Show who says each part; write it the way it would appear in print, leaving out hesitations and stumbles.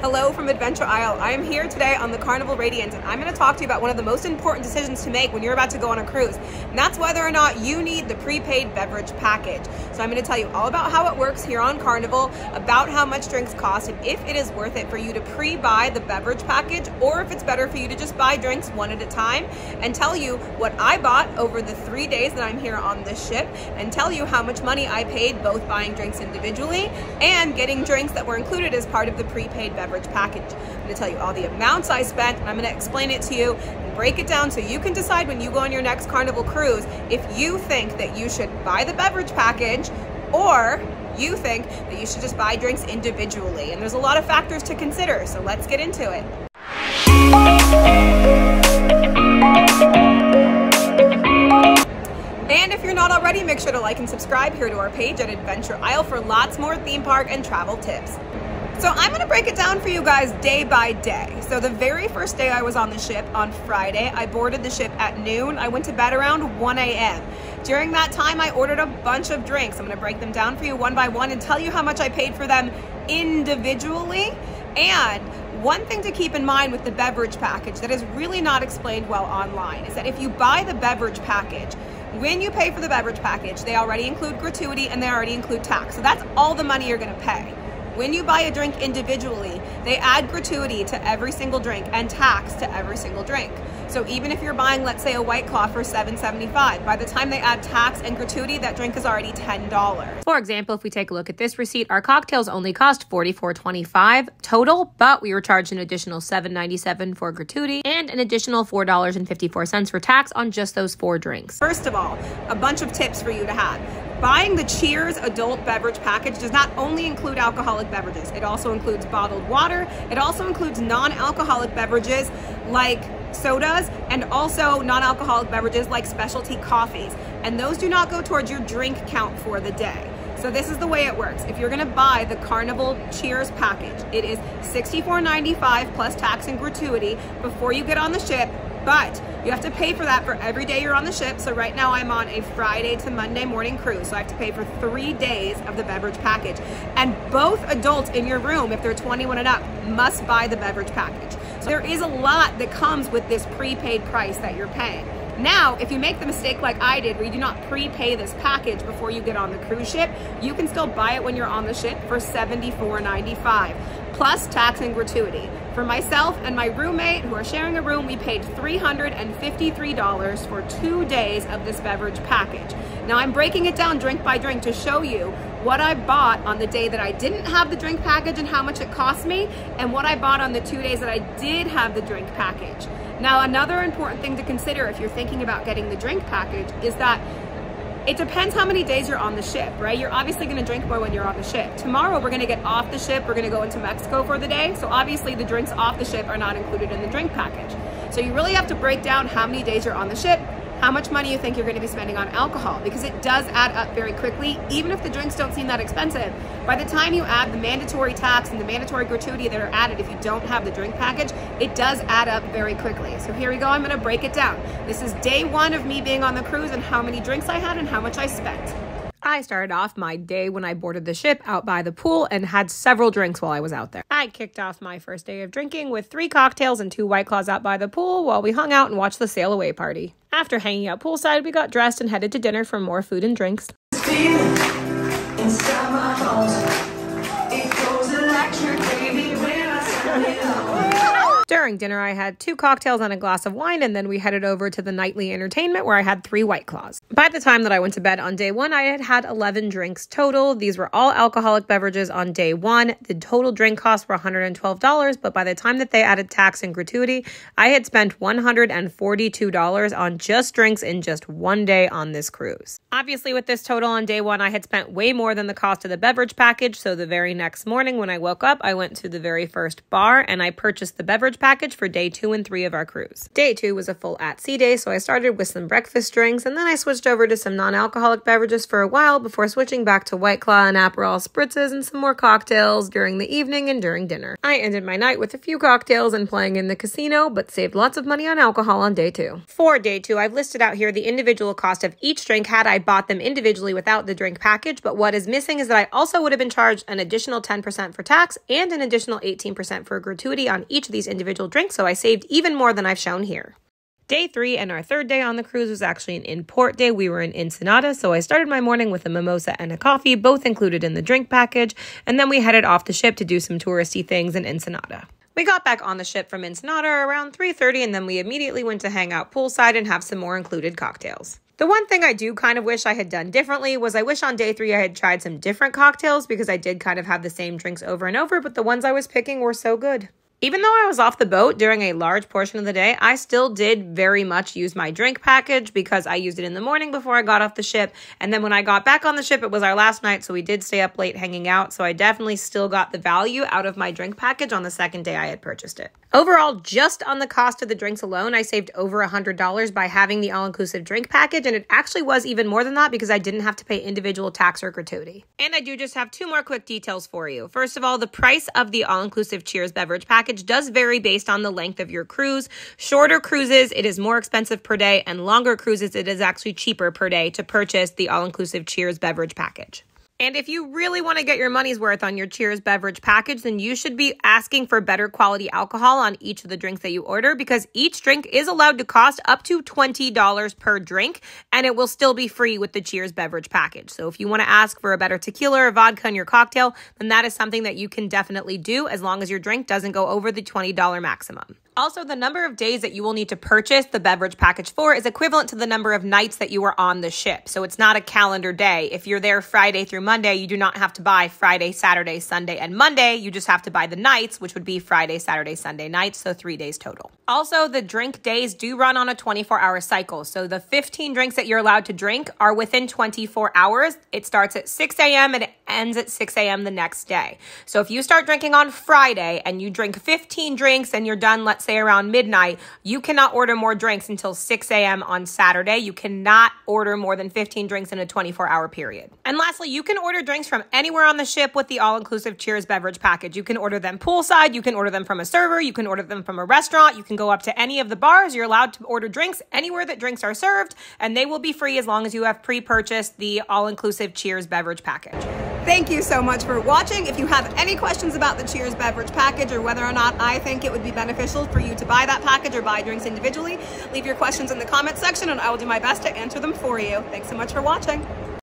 Speaker 1: Hello from Adventure Isle. I am here today on the Carnival Radiance, and I'm going to talk to you about one of the most important decisions to make when you're about to go on a cruise, and that's whether or not you need the prepaid beverage package. So I'm going to tell you all about how it works here on Carnival, about how much drinks cost, and if it is worth it for you to pre-buy the beverage package, or if it's better for you to just buy drinks one at a time, and tell you what I bought over the 3 days that I'm here on this ship, and tell you how much money I paid both buying drinks individually and getting drinks that were included as part of the prepaid beverage package. I'm going to tell you all the amounts I spent, and I'm going to explain it to you and break it down so you can decide when you go on your next Carnival cruise if you think that you should buy the beverage package or you think that you should just buy drinks individually. And there's a lot of factors to consider, so let's get into it. And if you're not already, make sure to like and subscribe here to our page at Adventure Isle for lots more theme park and travel tips. So I'm going to break it down for you guys day by day. So the very first day I was on the ship on Friday, I boarded the ship at noon. I went to bed around 1 a.m. During that time, I ordered a bunch of drinks. I'm going to break them down for you one by one and tell you how much I paid for them individually. And one thing to keep in mind with the beverage package that is really not explained well online is that if you buy the beverage package, when you pay for the beverage package, they already include gratuity and they already include tax. So that's all the money you're going to pay. When you buy a drink individually, they add gratuity to every single drink and tax to every single drink. So even if you're buying, let's say, a White Claw for $7.75, by the time they add tax and gratuity, that drink is already $10.
Speaker 2: For example, if we take a look at this receipt, our cocktails only cost $44.25 total, but we were charged an additional $7.97 for gratuity and an additional $4.54 for tax on just those 4 drinks.
Speaker 1: First of all, a bunch of tips for you to have. Buying the Cheers adult beverage package does not only include alcoholic beverages. It also includes bottled water. It also includes non-alcoholic beverages like sodas and also non-alcoholic beverages like specialty coffees. And those do not go towards your drink count for the day. So this is the way it works. If you're gonna buy the Carnival Cheers package, it is $64.95 plus tax and gratuity before you get on the ship, but you have to pay for that for every day you're on the ship. So right now I'm on a Friday to Monday morning cruise, so I have to pay for 3 days of the beverage package. And both adults in your room, if they're 21 and up, must buy the beverage package. So there is a lot that comes with this prepaid price that you're paying. Now, if you make the mistake like I did, where you do not prepay this package before you get on the cruise ship, you can still buy it when you're on the ship for $74.95, plus tax and gratuity. For myself and my roommate, who are sharing a room, we paid $353 for 2 days of this beverage package. Now, I'm breaking it down drink by drink to show you what I bought on the day that I didn't have the drink package and how much it cost me, and what I bought on the 2 days that I did have the drink package. Now, another important thing to consider if you're thinking about getting the drink package is that it depends how many days you're on the ship, right? You're obviously gonna drink more when you're on the ship. Tomorrow, we're gonna get off the ship. We're gonna go into Mexico for the day. So obviously the drinks off the ship are not included in the drink package. So you really have to break down how many days you're on the ship, how much money you think you're gonna be spending on alcohol, because it does add up very quickly. Even if the drinks don't seem that expensive, by the time you add the mandatory tax and the mandatory gratuity that are added if you don't have the drink package, it does add up very quickly. So here we go, I'm gonna break it down. This is day 1 of me being on the cruise and how many drinks I had and how much I spent.
Speaker 2: I started off my day when I boarded the ship out by the pool and had several drinks while I was out there. I kicked off my first day of drinking with 3 cocktails and 2 White Claws out by the pool while we hung out and watched the sail away party. After hanging out poolside, we got dressed and headed to dinner for more food and drinks. During dinner, I had 2 cocktails and a glass of wine, and then we headed over to the nightly entertainment where I had 3 White Claws. By the time that I went to bed on day 1, I had had 11 drinks total. These were all alcoholic beverages on day 1. The total drink costs were $112, but by the time that they added tax and gratuity, I had spent $142 on just drinks in just 1 day on this cruise. Obviously, with this total on day 1, I had spent way more than the cost of the beverage package, so the very next morning when I woke up, I went to the very first bar and I purchased the beverage beverage package for day 2 and 3 of our cruise. Day 2 was a full at-sea day, so I started with some breakfast drinks, and then I switched over to some non-alcoholic beverages for a while before switching back to White Claw and Aperol spritzes and some more cocktails during the evening and during dinner. I ended my night with a few cocktails and playing in the casino, but saved lots of money on alcohol on day 2. For day 2, I've listed out here the individual cost of each drink had I bought them individually without the drink package, but what is missing is that I also would have been charged an additional 10% for tax and an additional 18% for gratuity on each of these individual drinks, so I saved even more than I've shown here. Day 3 and our third day on the cruise was actually an in-port day. We were in Ensenada, so I started my morning with a mimosa and a coffee, both included in the drink package, and then we headed off the ship to do some touristy things in Ensenada. We got back on the ship from Ensenada around 3:30, and then we immediately went to hang out poolside and have some more included cocktails. The one thing I do kind of wish I had done differently was I wish on day 3 I had tried some different cocktails, because I did kind of have the same drinks over and over, but the ones I was picking were so good. Even though I was off the boat during a large portion of the day, I still did very much use my drink package because I used it in the morning before I got off the ship. And then when I got back on the ship, it was our last night, so we did stay up late hanging out. So I definitely still got the value out of my drink package on the second day I had purchased it. Overall, just on the cost of the drinks alone, I saved over $100 by having the all-inclusive drink package, and it actually was even more than that because I didn't have to pay individual tax or gratuity. And I do just have 2 more quick details for you. First of all, the price of the all-inclusive Cheers beverage package does vary based on the length of your cruise. Shorter cruises, it is more expensive per day, and longer cruises, it is actually cheaper per day to purchase the all-inclusive Cheers beverage package. And if you really want to get your money's worth on your Cheers beverage package, then you should be asking for better quality alcohol on each of the drinks that you order, because each drink is allowed to cost up to $20 per drink, and it will still be free with the Cheers beverage package. So if you want to ask for a better tequila or vodka in your cocktail, then that is something that you can definitely do as long as your drink doesn't go over the $20 maximum. Also, the number of days that you will need to purchase the beverage package for is equivalent to the number of nights that you were on the ship. So it's not a calendar day. If you're there Friday through Monday, you do not have to buy Friday, Saturday, Sunday, and Monday. You just have to buy the nights, which would be Friday, Saturday, Sunday nights, so 3 days total. Also, the drink days do run on a 24-hour cycle. So the 15 drinks that you're allowed to drink are within 24 hours. It starts at 6 a.m. and it ends at 6 a.m. the next day. So if you start drinking on Friday and you drink 15 drinks and you're done, let's say around midnight, you cannot order more drinks until 6 a.m. on Saturday. You cannot order more than 15 drinks in a 24-hour period. And lastly, you can order drinks from anywhere on the ship with the all-inclusive Cheers beverage package. You can order them poolside, you can order them from a server, you can order them from a restaurant, you can go up to any of the bars. You're allowed to order drinks anywhere that drinks are served, and they will be free as long as you have pre-purchased the all-inclusive Cheers beverage package.
Speaker 1: Thank you so much for watching. If you have any questions about the Cheers beverage package or whether or not I think it would be beneficial for you to buy that package or buy drinks individually, leave your questions in the comments section and I will do my best to answer them for you. Thanks so much for watching.